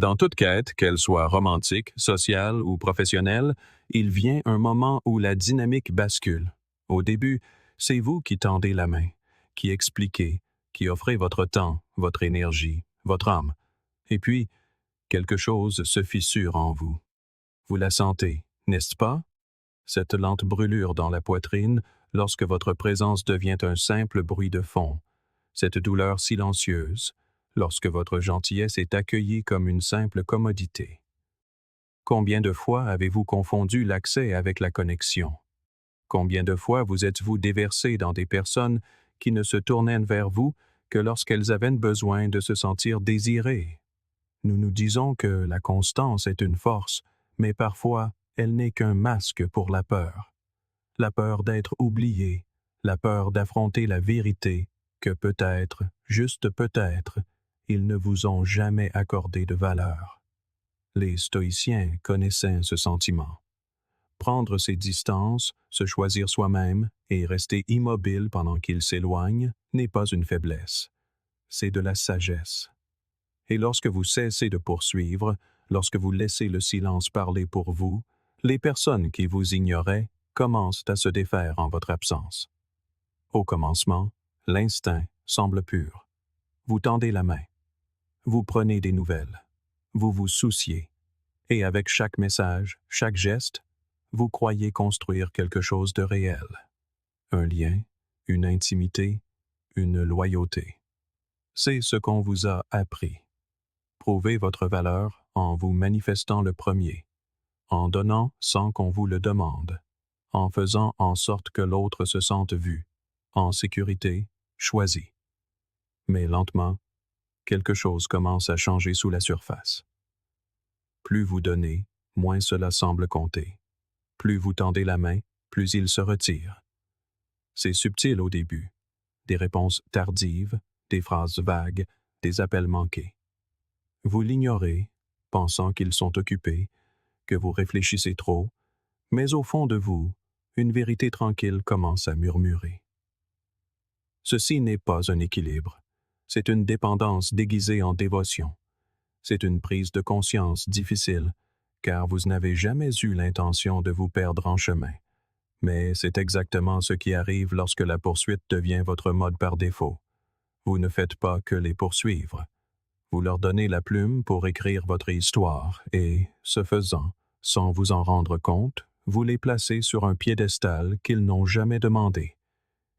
Dans toute quête, qu'elle soit romantique, sociale ou professionnelle, il vient un moment où la dynamique bascule. Au début, c'est vous qui tendez la main, qui expliquez, qui offrez votre temps, votre énergie, votre âme. Et puis, quelque chose se fissure en vous. Vous la sentez, n'est-ce pas? Cette lente brûlure dans la poitrine lorsque votre présence devient un simple bruit de fond. Cette douleur silencieuse lorsque votre gentillesse est accueillie comme une simple commodité. Combien de fois avez-vous confondu l'accès avec la connexion? Combien de fois vous êtes-vous déversé dans des personnes qui ne se tournaient vers vous que lorsqu'elles avaient besoin de se sentir désirées? Nous nous disons que la constance est une force, mais parfois, elle n'est qu'un masque pour la peur d'être oublié, la peur d'affronter la vérité que peut-être, juste peut-être, ils ne vous ont jamais accordé de valeur. Les stoïciens connaissaient ce sentiment. Prendre ses distances, se choisir soi-même et rester immobile pendant qu'il s'éloigne n'est pas une faiblesse, c'est de la sagesse. Et lorsque vous cessez de poursuivre, lorsque vous laissez le silence parler pour vous, les personnes qui vous ignoraient commencent à se défaire en votre absence. Au commencement, l'instinct semble pur. Vous tendez la main. Vous prenez des nouvelles. Vous vous souciez. Et avec chaque message, chaque geste, vous croyez construire quelque chose de réel. Un lien, une intimité, une loyauté. C'est ce qu'on vous a appris. Prouvez votre valeur en vous manifestant le premier, en donnant sans qu'on vous le demande, en faisant en sorte que l'autre se sente vu, en sécurité, choisi. Mais lentement, quelque chose commence à changer sous la surface. Plus vous donnez, moins cela semble compter. Plus vous tendez la main, plus il se retire. C'est subtil au début. Des réponses tardives, des phrases vagues, des appels manqués. Vous l'ignorez, pensant qu'ils sont occupés, que vous réfléchissez trop, mais au fond de vous, une vérité tranquille commence à murmurer. Ceci n'est pas un équilibre, c'est une dépendance déguisée en dévotion. C'est une prise de conscience difficile, car vous n'avez jamais eu l'intention de vous perdre en chemin. Mais c'est exactement ce qui arrive lorsque la poursuite devient votre mode par défaut. Vous ne faites pas que les poursuivre. Vous leur donnez la plume pour écrire votre histoire et, ce faisant, sans vous en rendre compte, vous les placez sur un piédestal qu'ils n'ont jamais demandé,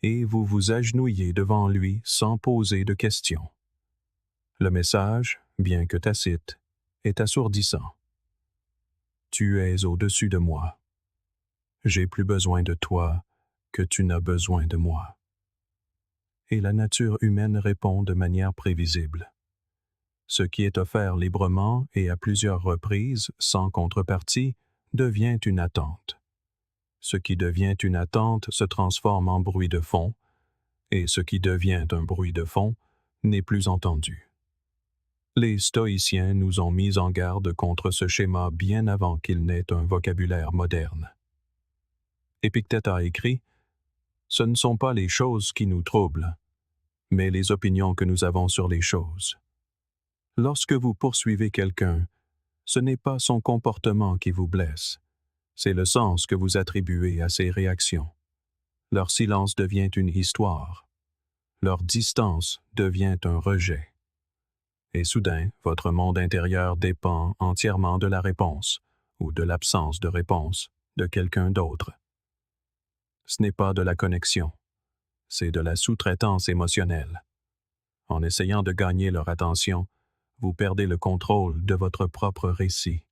et vous vous agenouillez devant lui sans poser de questions. Le message, bien que tacite, est assourdissant. Tu es au-dessus de moi. J'ai plus besoin de toi que tu n'as besoin de moi. Et la nature humaine répond de manière prévisible. Ce qui est offert librement et à plusieurs reprises, sans contrepartie, devient une attente. Ce qui devient une attente se transforme en bruit de fond, et ce qui devient un bruit de fond n'est plus entendu. Les stoïciens nous ont mis en garde contre ce schéma bien avant qu'il n'ait un vocabulaire moderne. Épictète a écrit « Ce ne sont pas les choses qui nous troublent, mais les opinions que nous avons sur les choses. » Lorsque vous poursuivez quelqu'un, ce n'est pas son comportement qui vous blesse, c'est le sens que vous attribuez à ses réactions. Leur silence devient une histoire. Leur distance devient un rejet. Et soudain, votre monde intérieur dépend entièrement de la réponse, ou de l'absence de réponse, de quelqu'un d'autre. Ce n'est pas de la connexion, c'est de la sous-traitance émotionnelle. En essayant de gagner leur attention, vous perdez le contrôle de votre propre récit.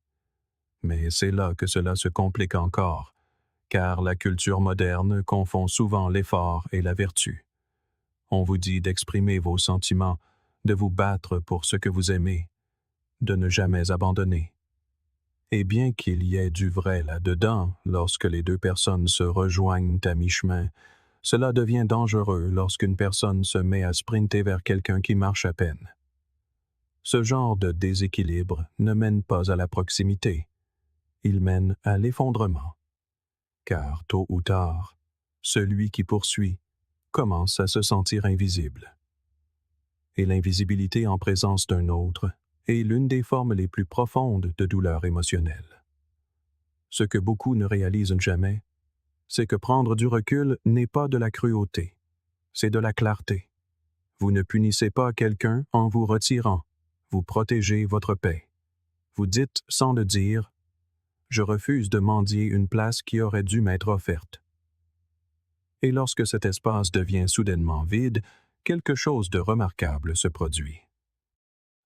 Mais c'est là que cela se complique encore, car la culture moderne confond souvent l'effort et la vertu. On vous dit d'exprimer vos sentiments, de vous battre pour ce que vous aimez, de ne jamais abandonner. Et bien qu'il y ait du vrai là-dedans, lorsque les deux personnes se rejoignent à mi-chemin, cela devient dangereux lorsqu'une personne se met à sprinter vers quelqu'un qui marche à peine. Ce genre de déséquilibre ne mène pas à la proximité, il mène à l'effondrement. Car tôt ou tard, celui qui poursuit commence à se sentir invisible. Et l'invisibilité en présence d'un autre est l'une des formes les plus profondes de douleur émotionnelle. Ce que beaucoup ne réalisent jamais, c'est que prendre du recul n'est pas de la cruauté, c'est de la clarté. Vous ne punissez pas quelqu'un en vous retirant, vous protégez votre paix. Vous dites sans le dire, « Je refuse de mendier une place qui aurait dû m'être offerte. » Et lorsque cet espace devient soudainement vide, quelque chose de remarquable se produit.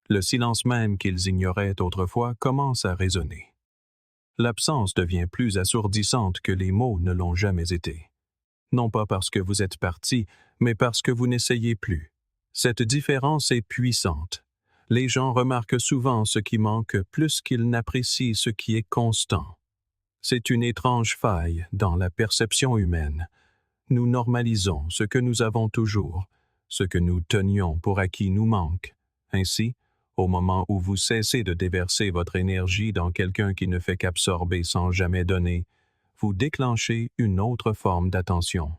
Le silence même qu'ils ignoraient autrefois commence à résonner. L'absence devient plus assourdissante que les mots ne l'ont jamais été. Non pas parce que vous êtes parti, mais parce que vous n'essayez plus. Cette différence est puissante. Les gens remarquent souvent ce qui manque plus qu'ils n'apprécient ce qui est constant. C'est une étrange faille dans la perception humaine. Nous normalisons ce que nous avons toujours, ce que nous tenions pour acquis nous manque. Ainsi, au moment où vous cessez de déverser votre énergie dans quelqu'un qui ne fait qu'absorber sans jamais donner, vous déclenchez une autre forme d'attention.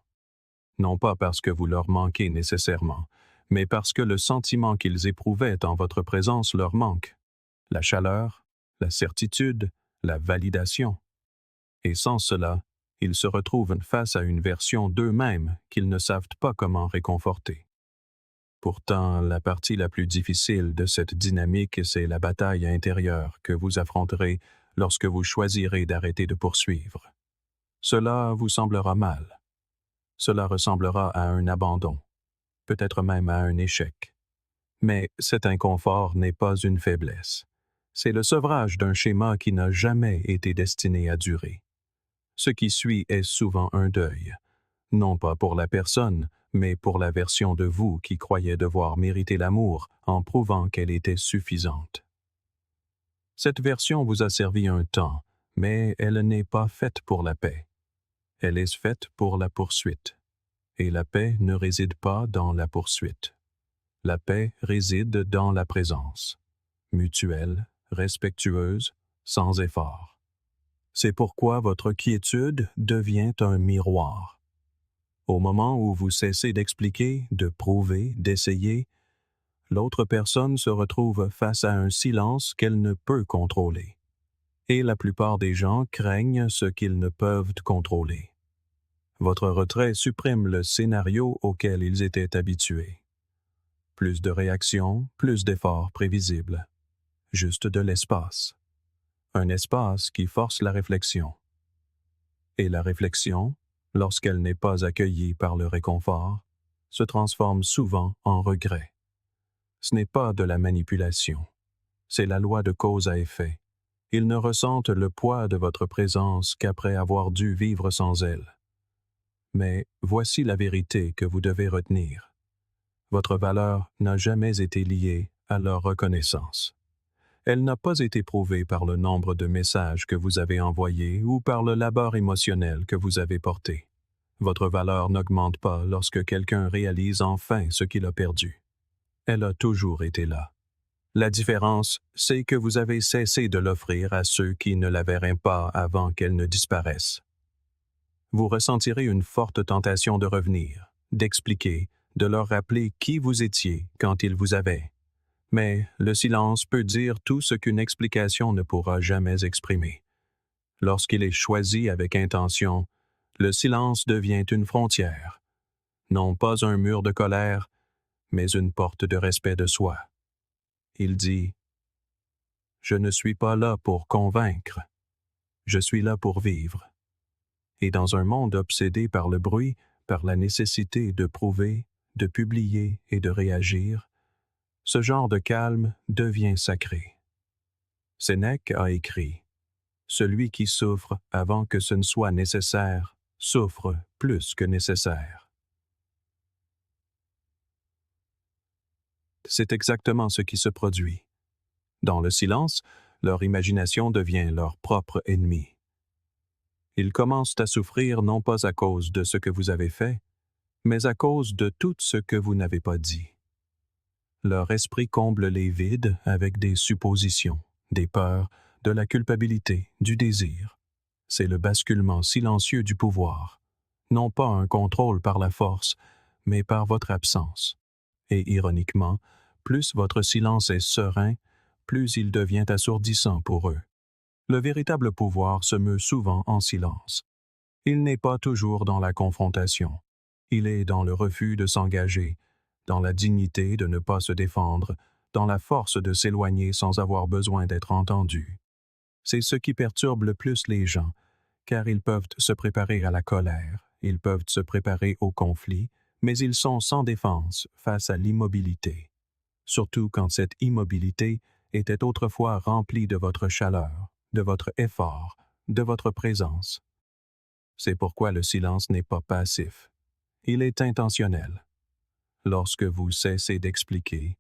Non pas parce que vous leur manquez nécessairement, mais parce que le sentiment qu'ils éprouvaient en votre présence leur manque. La chaleur, la certitude, la validation. Et sans cela, ils se retrouvent face à une version d'eux-mêmes qu'ils ne savent pas comment réconforter. Pourtant, la partie la plus difficile de cette dynamique, c'est la bataille intérieure que vous affronterez lorsque vous choisirez d'arrêter de poursuivre. Cela vous semblera mal. Cela ressemblera à un abandon, peut-être même à un échec. Mais cet inconfort n'est pas une faiblesse. C'est le sevrage d'un schéma qui n'a jamais été destiné à durer. Ce qui suit est souvent un deuil, non pas pour la personne, mais pour la version de vous qui croyait devoir mériter l'amour en prouvant qu'elle était suffisante. Cette version vous a servi un temps, mais elle n'est pas faite pour la paix. Elle est faite pour la poursuite. Et la paix ne réside pas dans la poursuite. La paix réside dans la présence, mutuelle, respectueuse, sans effort. C'est pourquoi votre quiétude devient un miroir. Au moment où vous cessez d'expliquer, de prouver, d'essayer, l'autre personne se retrouve face à un silence qu'elle ne peut contrôler. Et la plupart des gens craignent ce qu'ils ne peuvent contrôler. Votre retrait supprime le scénario auquel ils étaient habitués. Plus de réactions, plus d'efforts prévisibles. Juste de l'espace. Un espace qui force la réflexion. Et la réflexion, lorsqu'elle n'est pas accueillie par le réconfort, se transforme souvent en regret. Ce n'est pas de la manipulation. C'est la loi de cause à effet. Ils ne ressentent le poids de votre présence qu'après avoir dû vivre sans elle. Mais voici la vérité que vous devez retenir. Votre valeur n'a jamais été liée à leur reconnaissance. Elle n'a pas été prouvée par le nombre de messages que vous avez envoyés ou par le labeur émotionnel que vous avez porté. Votre valeur n'augmente pas lorsque quelqu'un réalise enfin ce qu'il a perdu. Elle a toujours été là. La différence, c'est que vous avez cessé de l'offrir à ceux qui ne la verraient pas avant qu'elle ne disparaisse. Vous ressentirez une forte tentation de revenir, d'expliquer, de leur rappeler qui vous étiez quand ils vous avaient. Mais le silence peut dire tout ce qu'une explication ne pourra jamais exprimer. Lorsqu'il est choisi avec intention, le silence devient une frontière. Non pas un mur de colère, mais une porte de respect de soi. Il dit « Je ne suis pas là pour convaincre, je suis là pour vivre. » Et dans un monde obsédé par le bruit, par la nécessité de prouver, de publier et de réagir, ce genre de calme devient sacré. Sénèque a écrit « Celui qui souffre avant que ce ne soit nécessaire souffre plus que nécessaire. » C'est exactement ce qui se produit. Dans le silence, leur imagination devient leur propre ennemi. Ils commencent à souffrir non pas à cause de ce que vous avez fait, mais à cause de tout ce que vous n'avez pas dit. Leur esprit comble les vides avec des suppositions, des peurs, de la culpabilité, du désir. C'est le basculement silencieux du pouvoir, non pas un contrôle par la force, mais par votre absence. Et ironiquement, plus votre silence est serein, plus il devient assourdissant pour eux. Le véritable pouvoir se meut souvent en silence. Il n'est pas toujours dans la confrontation. Il est dans le refus de s'engager, dans la dignité de ne pas se défendre, dans la force de s'éloigner sans avoir besoin d'être entendu. C'est ce qui perturbe le plus les gens, car ils peuvent se préparer à la colère, ils peuvent se préparer au conflit, mais ils sont sans défense face à l'immobilité. Surtout quand cette immobilité était autrefois remplie de votre chaleur, de votre effort, de votre présence. C'est pourquoi le silence n'est pas passif. Il est intentionnel. Lorsque vous cessez d'expliquer,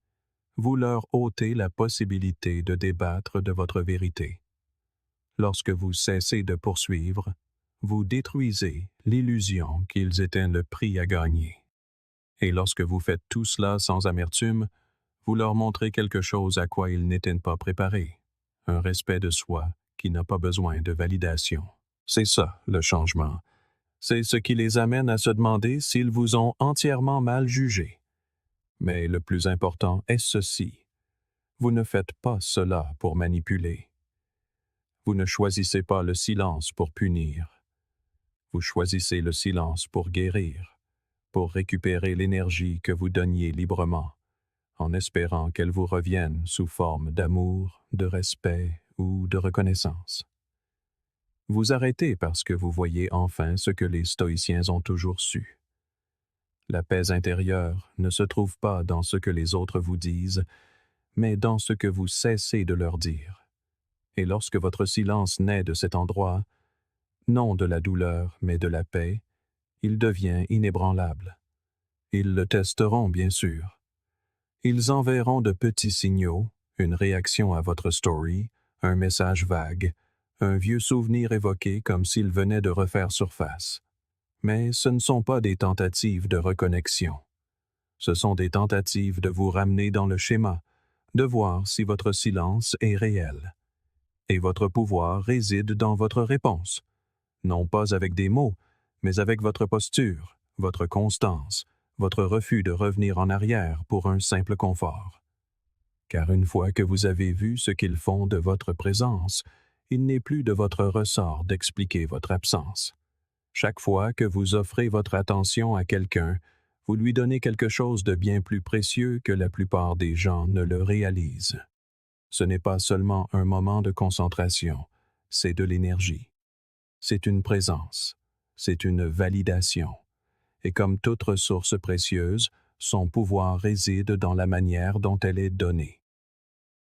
vous leur ôtez la possibilité de débattre de votre vérité. Lorsque vous cessez de poursuivre, vous détruisez l'illusion qu'ils étaient le prix à gagner. Et lorsque vous faites tout cela sans amertume, vous leur montrez quelque chose à quoi ils n'étaient pas préparés, un respect de soi qui n'a pas besoin de validation. C'est ça, le changement. C'est ce qui les amène à se demander s'ils vous ont entièrement mal jugé. Mais le plus important est ceci. Vous ne faites pas cela pour manipuler. Vous ne choisissez pas le silence pour punir. Vous choisissez le silence pour guérir, pour récupérer l'énergie que vous donniez librement, en espérant qu'elle vous revienne sous forme d'amour, de respect ou de reconnaissance. Vous arrêtez parce que vous voyez enfin ce que les stoïciens ont toujours su. La paix intérieure ne se trouve pas dans ce que les autres vous disent, mais dans ce que vous cessez de leur dire. Et lorsque votre silence naît de cet endroit, non de la douleur, mais de la paix, il devient inébranlable. Ils le testeront, bien sûr. Ils enverront de petits signaux, une réaction à votre story, un message vague, un vieux souvenir évoqué comme s'il venait de refaire surface. Mais ce ne sont pas des tentatives de reconnexion. Ce sont des tentatives de vous ramener dans le schéma, de voir si votre silence est réel. Et votre pouvoir réside dans votre réponse, non pas avec des mots, mais avec votre posture, votre constance, votre refus de revenir en arrière pour un simple confort. Car une fois que vous avez vu ce qu'ils font de votre présence, il n'est plus de votre ressort d'expliquer votre absence. Chaque fois que vous offrez votre attention à quelqu'un, vous lui donnez quelque chose de bien plus précieux que la plupart des gens ne le réalisent. Ce n'est pas seulement un moment de concentration, c'est de l'énergie. C'est une présence, c'est une validation. Et comme toute ressource précieuse, son pouvoir réside dans la manière dont elle est donnée.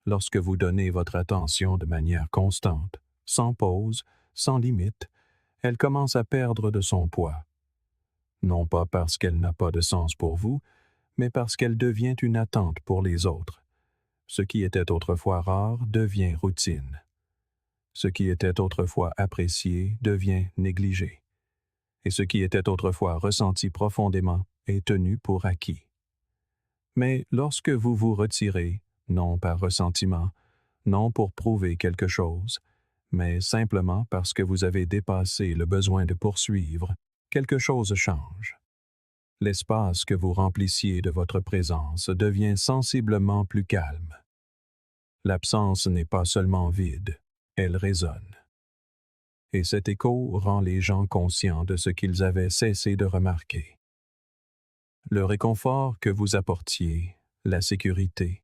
Lorsque vous donnez votre attention de manière constante, sans pause, sans limite, elle commence à perdre de son poids. Non pas parce qu'elle n'a pas de sens pour vous, mais parce qu'elle devient une attente pour les autres. Ce qui était autrefois rare devient routine. Ce qui était autrefois apprécié devient négligé. Et ce qui était autrefois ressenti profondément est tenu pour acquis. Mais lorsque vous vous retirez, non par ressentiment, non pour prouver quelque chose, mais simplement parce que vous avez dépassé le besoin de poursuivre, quelque chose change. L'espace que vous remplissiez de votre présence devient sensiblement plus calme. L'absence n'est pas seulement vide, elle résonne. Et cet écho rend les gens conscients de ce qu'ils avaient cessé de remarquer. Le réconfort que vous apportiez, la sécurité,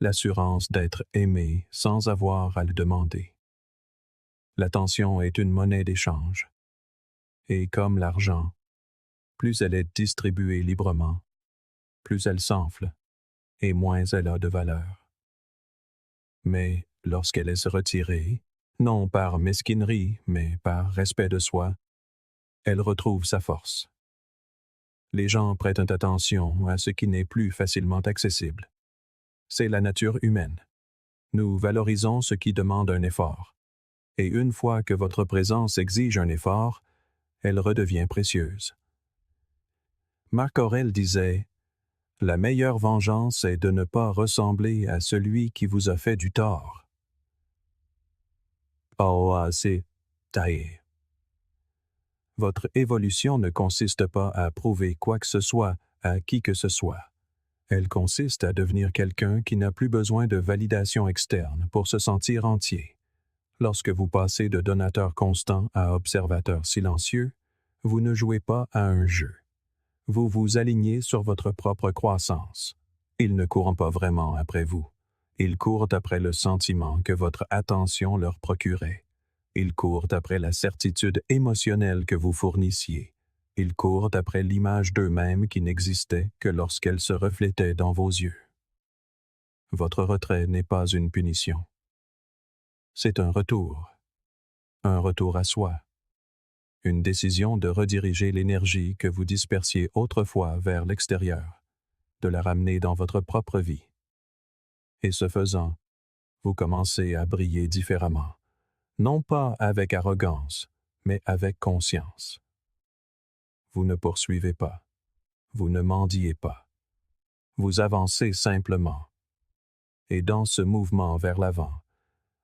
l'assurance d'être aimé sans avoir à le demander. L'attention est une monnaie d'échange. Et comme l'argent, plus elle est distribuée librement, plus elle s'enfle et moins elle a de valeur. Mais lorsqu'elle est retirée, non par mesquinerie, mais par respect de soi, elle retrouve sa force. Les gens prêtent attention à ce qui n'est plus facilement accessible. C'est la nature humaine. Nous valorisons ce qui demande un effort. Et une fois que votre présence exige un effort, elle redevient précieuse. Marc Aurèle disait « La meilleure vengeance est de ne pas ressembler à celui qui vous a fait du tort. » Aoase tae. Votre évolution ne consiste pas à prouver quoi que ce soit à qui que ce soit, Elle consiste à devenir quelqu'un qui n'a plus besoin de validation externe pour se sentir entier. Lorsque vous passez de donateur constant à observateur silencieux, vous ne jouez pas à un jeu. Vous vous alignez sur votre propre croissance. Ils ne courent pas vraiment après vous. Ils courent après le sentiment que votre attention leur procurait. Ils courent après la certitude émotionnelle que vous fournissiez. Ils courent après l'image d'eux-mêmes qui n'existait que lorsqu'elle se reflétait dans vos yeux. Votre retrait n'est pas une punition. C'est un retour à soi, une décision de rediriger l'énergie que vous dispersiez autrefois vers l'extérieur, de la ramener dans votre propre vie. Et ce faisant, vous commencez à briller différemment, non pas avec arrogance, mais avec conscience. Vous ne poursuivez pas, vous ne mendiez pas, vous avancez simplement. Et dans ce mouvement vers l'avant,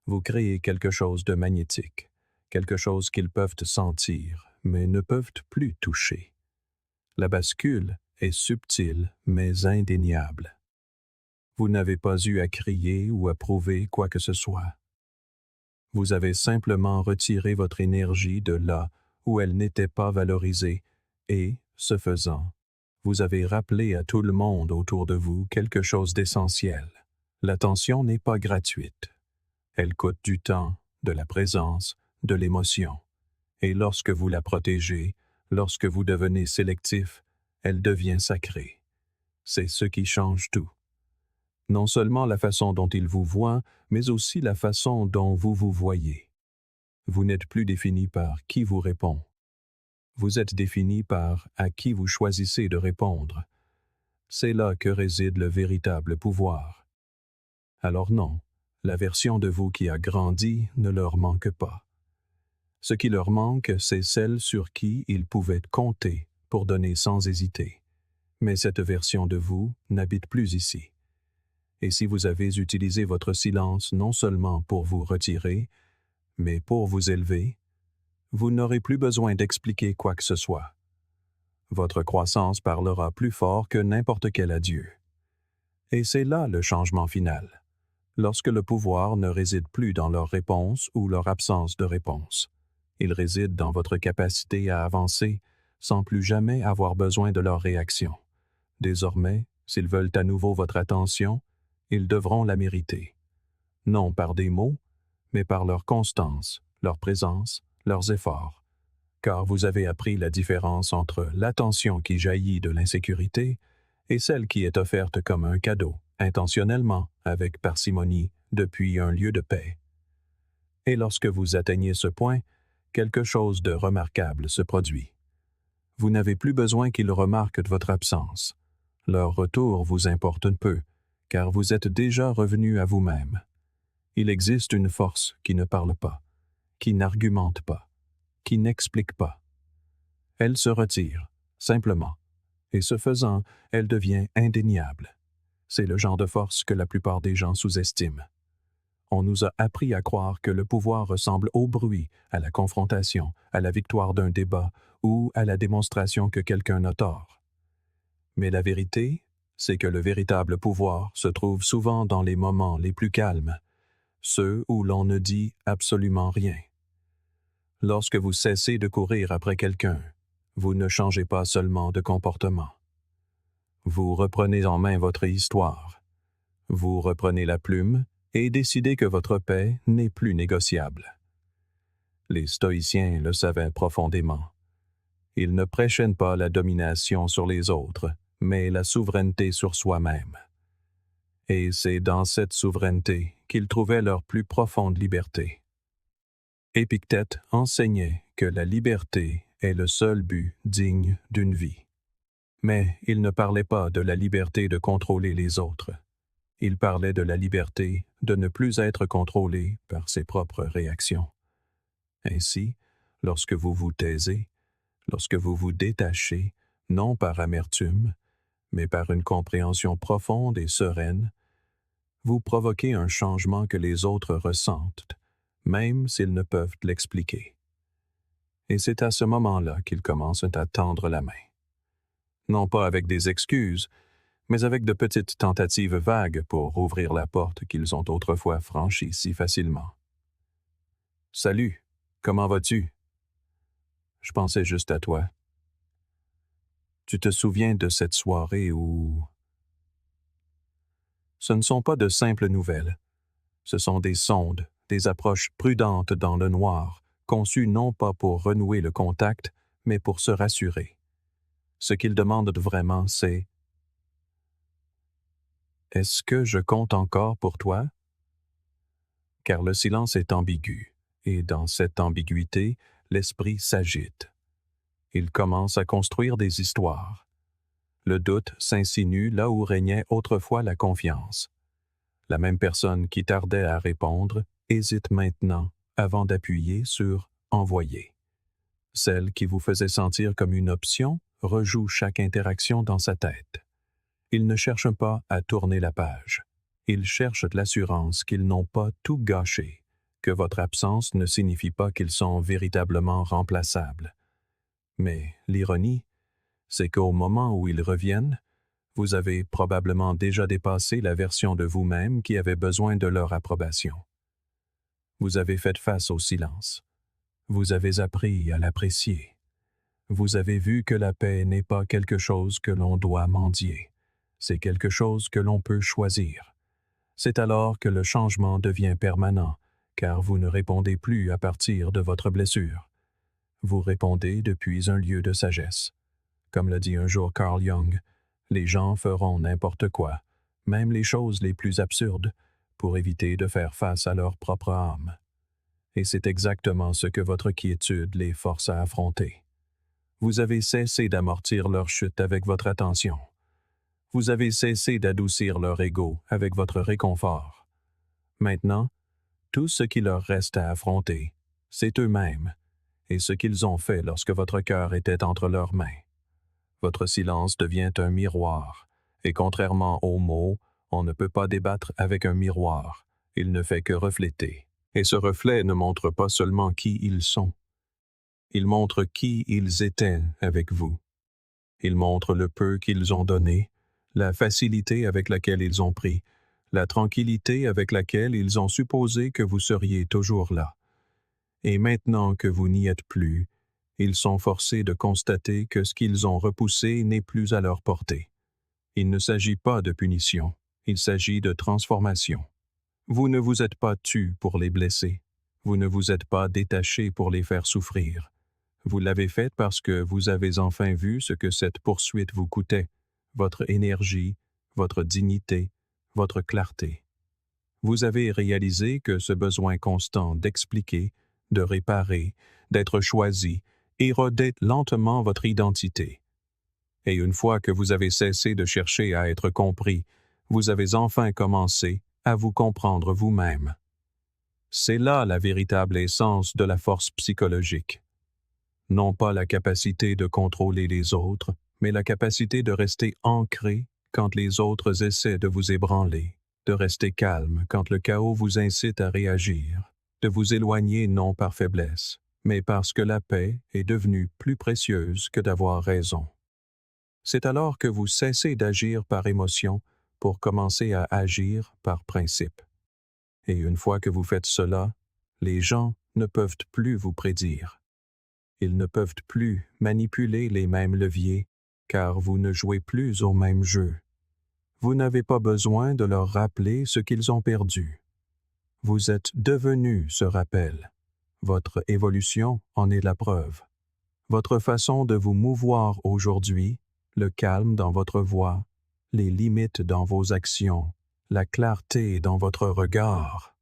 vous créez quelque chose de magnétique, quelque chose qu'ils peuvent sentir, mais ne peuvent plus toucher. La bascule est subtile, mais indéniable. Vous n'avez pas eu à crier ou à prouver quoi que ce soit. Vous avez simplement retiré votre énergie de là où elle n'était pas valorisée et, ce faisant, vous avez rappelé à tout le monde autour de vous quelque chose d'essentiel. L'attention n'est pas gratuite. Elle coûte du temps, de la présence, de l'émotion. Et lorsque vous la protégez, lorsque vous devenez sélectif, elle devient sacrée. C'est ce qui change tout. Non seulement la façon dont ils vous voient, mais aussi la façon dont vous vous voyez. Vous n'êtes plus défini par qui vous répond. Vous êtes défini par à qui vous choisissez de répondre. C'est là que réside le véritable pouvoir. Alors non, la version de vous qui a grandi ne leur manque pas. Ce qui leur manque, c'est celle sur qui ils pouvaient compter pour donner sans hésiter. Mais cette version de vous n'habite plus ici. Et si vous avez utilisé votre silence non seulement pour vous retirer, mais pour vous élever, vous n'aurez plus besoin d'expliquer quoi que ce soit. Votre croissance parlera plus fort que n'importe quel adieu. Et c'est là le changement final, lorsque le pouvoir ne réside plus dans leur réponse ou leur absence de réponse. Il réside dans votre capacité à avancer sans plus jamais avoir besoin de leur réaction. Désormais, s'ils veulent à nouveau votre attention, ils devront la mériter. Non par des mots, mais par leur constance, leur présence, leurs efforts. Car vous avez appris la différence entre l'attention qui jaillit de l'insécurité et celle qui est offerte comme un cadeau, intentionnellement, avec parcimonie, depuis un lieu de paix. Et lorsque vous atteignez ce point, quelque chose de remarquable se produit. Vous n'avez plus besoin qu'ils remarquent votre absence. Leur retour vous importe un peu, car vous êtes déjà revenu à vous-même. Il existe une force qui ne parle pas, qui n'argumente pas, qui n'explique pas. Elle se retire, simplement, et ce faisant, elle devient indéniable. C'est le genre de force que la plupart des gens sous-estiment. On nous a appris à croire que le pouvoir ressemble au bruit, à la confrontation, à la victoire d'un débat ou à la démonstration que quelqu'un a tort. Mais la vérité, c'est que le véritable pouvoir se trouve souvent dans les moments les plus calmes, ceux où l'on ne dit absolument rien. Lorsque vous cessez de courir après quelqu'un, vous ne changez pas seulement de comportement. Vous reprenez en main votre histoire. Vous reprenez la plume et décidez que votre paix n'est plus négociable. Les stoïciens le savaient profondément. Ils ne prêchaient pas la domination sur les autres, mais la souveraineté sur soi-même. Et c'est dans cette souveraineté qu'ils trouvaient leur plus profonde liberté. Épictète enseignait que la liberté est le seul but digne d'une vie. Mais il ne parlait pas de la liberté de contrôler les autres. Il parlait de la liberté de ne plus être contrôlé par ses propres réactions. Ainsi, lorsque vous vous taisez, lorsque vous vous détachez, non par amertume, mais par une compréhension profonde et sereine, vous provoquez un changement que les autres ressentent, même s'ils ne peuvent l'expliquer. Et c'est à ce moment-là qu'ils commencent à tendre la main. Non pas avec des excuses, mais avec de petites tentatives vagues pour ouvrir la porte qu'ils ont autrefois franchie si facilement. « Salut, comment vas-tu? Je pensais juste à toi. Tu te souviens de cette soirée où... » Ce ne sont pas de simples nouvelles. Ce sont des sondes, des approches prudentes dans le noir, conçues non pas pour renouer le contact, mais pour se rassurer. Ce qu'ils demandent vraiment, c'est « Est-ce que je compte encore pour toi? » Car le silence est ambigu, et dans cette ambiguïté, l'esprit s'agite. Il commence à construire des histoires. Le doute s'insinue là où régnait autrefois la confiance. La même personne qui tardait à répondre hésite maintenant avant d'appuyer sur « Envoyer ». Celle qui vous faisait sentir comme une option rejoue chaque interaction dans sa tête. Ils ne cherchent pas à tourner la page. Ils cherchent l'assurance qu'ils n'ont pas tout gâché, que votre absence ne signifie pas qu'ils sont véritablement remplaçables. Mais l'ironie, c'est qu'au moment où ils reviennent, vous avez probablement déjà dépassé la version de vous-même qui avait besoin de leur approbation. Vous avez fait face au silence. Vous avez appris à l'apprécier. Vous avez vu que la paix n'est pas quelque chose que l'on doit mendier. C'est quelque chose que l'on peut choisir. C'est alors que le changement devient permanent, car vous ne répondez plus à partir de votre blessure. Vous répondez depuis un lieu de sagesse. Comme l'a dit un jour Carl Jung, les gens feront n'importe quoi, même les choses les plus absurdes, pour éviter de faire face à leur propre âme. Et c'est exactement ce que votre quiétude les force à affronter. Vous avez cessé d'amortir leur chute avec votre attention. Vous avez cessé d'adoucir leur ego avec votre réconfort. Maintenant, tout ce qui leur reste à affronter, c'est eux-mêmes, et ce qu'ils ont fait lorsque votre cœur était entre leurs mains. Votre silence devient un miroir, et contrairement aux mots, on ne peut pas débattre avec un miroir, il ne fait que refléter. Et ce reflet ne montre pas seulement qui ils sont. Il montre qui ils étaient avec vous. Il montre le peu qu'ils ont donné, la facilité avec laquelle ils ont pris, la tranquillité avec laquelle ils ont supposé que vous seriez toujours là. Et maintenant que vous n'y êtes plus, ils sont forcés de constater que ce qu'ils ont repoussé n'est plus à leur portée. Il ne s'agit pas de punition, il s'agit de transformation. Vous ne vous êtes pas tus pour les blesser. Vous ne vous êtes pas détaché pour les faire souffrir. Vous l'avez fait parce que vous avez enfin vu ce que cette poursuite vous coûtait, votre énergie, votre dignité, votre clarté. Vous avez réalisé que ce besoin constant d'expliquer, de réparer, d'être choisi, érodait lentement votre identité. Et une fois que vous avez cessé de chercher à être compris, vous avez enfin commencé à vous comprendre vous-même. C'est là la véritable essence de la force psychologique. Non pas la capacité de contrôler les autres, mais la capacité de rester ancré quand les autres essaient de vous ébranler, de rester calme quand le chaos vous incite à réagir, de vous éloigner non par faiblesse, mais parce que la paix est devenue plus précieuse que d'avoir raison. C'est alors que vous cessez d'agir par émotion pour commencer à agir par principe. Et une fois que vous faites cela, les gens ne peuvent plus vous prédire. Ils ne peuvent plus manipuler les mêmes leviers, car vous ne jouez plus au même jeu. Vous n'avez pas besoin de leur rappeler ce qu'ils ont perdu. Vous êtes devenu ce rappel. Votre évolution en est la preuve. Votre façon de vous mouvoir aujourd'hui, le calme dans votre voix, les limites dans vos actions, la clarté dans votre regard.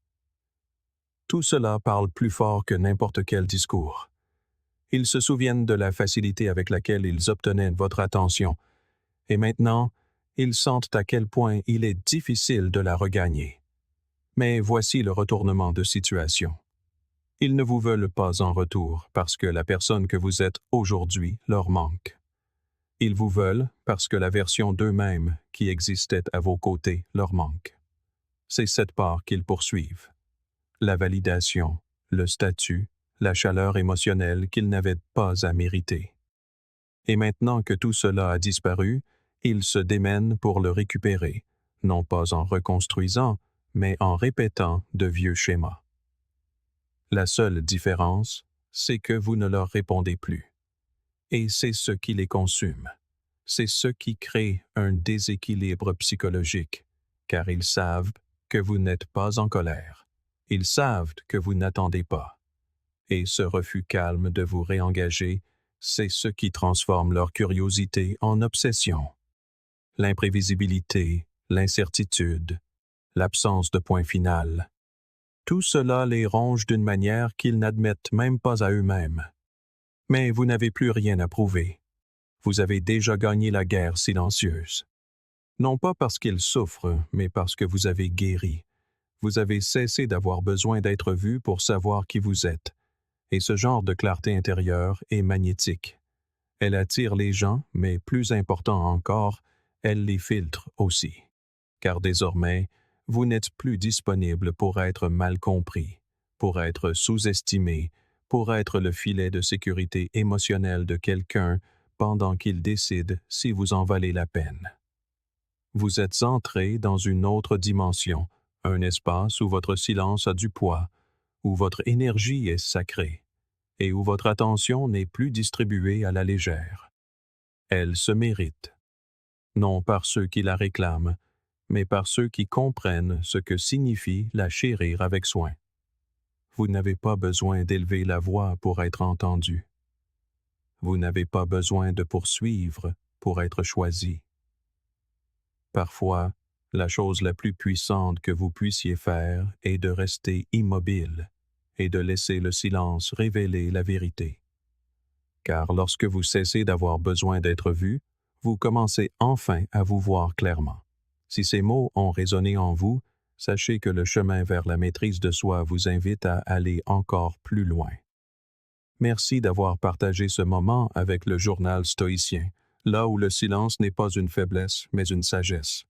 Tout cela parle plus fort que n'importe quel discours. Ils se souviennent de la facilité avec laquelle ils obtenaient votre attention, et maintenant, ils sentent à quel point il est difficile de la regagner. Mais voici le retournement de situation. Ils ne vous veulent pas en retour parce que la personne que vous êtes aujourd'hui leur manque. Ils vous veulent parce que la version d'eux-mêmes qui existait à vos côtés leur manque. C'est cette part qu'ils poursuivent. La validation, le statut, la chaleur émotionnelle qu'ils n'avaient pas à mériter. Et maintenant que tout cela a disparu, Ils se démènent pour le récupérer, non pas en reconstruisant, mais en répétant de vieux schémas. La seule différence, c'est que vous ne leur répondez plus. Et c'est ce qui les consume. C'est ce qui crée un déséquilibre psychologique, car ils savent que vous n'êtes pas en colère. Ils savent que vous n'attendez pas. Et ce refus calme de vous réengager, c'est ce qui transforme leur curiosité en obsession. L'imprévisibilité, l'incertitude, l'absence de point final. Tout cela les ronge d'une manière qu'ils n'admettent même pas à eux-mêmes. Mais vous n'avez plus rien à prouver. Vous avez déjà gagné la guerre silencieuse. Non pas parce qu'ils souffrent, mais parce que vous avez guéri. Vous avez cessé d'avoir besoin d'être vu pour savoir qui vous êtes. Et ce genre de clarté intérieure est magnétique. Elle attire les gens, mais plus important encore, elle les filtre aussi. Car désormais, vous n'êtes plus disponible pour être mal compris, pour être sous-estimé, pour être le filet de sécurité émotionnelle de quelqu'un pendant qu'il décide si vous en valez la peine. Vous êtes entré dans une autre dimension, un espace où votre silence a du poids, où votre énergie est sacrée, et où votre attention n'est plus distribuée à la légère. Elle se mérite, non par ceux qui la réclament, mais par ceux qui comprennent ce que signifie la chérir avec soin. Vous n'avez pas besoin d'élever la voix pour être entendu. Vous n'avez pas besoin de poursuivre pour être choisi. Parfois, la chose la plus puissante que vous puissiez faire est de rester immobile et de laisser le silence révéler la vérité. Car lorsque vous cessez d'avoir besoin d'être vu, vous commencez enfin à vous voir clairement. Si ces mots ont résonné en vous, sachez que le chemin vers la maîtrise de soi vous invite à aller encore plus loin. Merci d'avoir partagé ce moment avec le journal stoïcien, là où le silence n'est pas une faiblesse, mais une sagesse.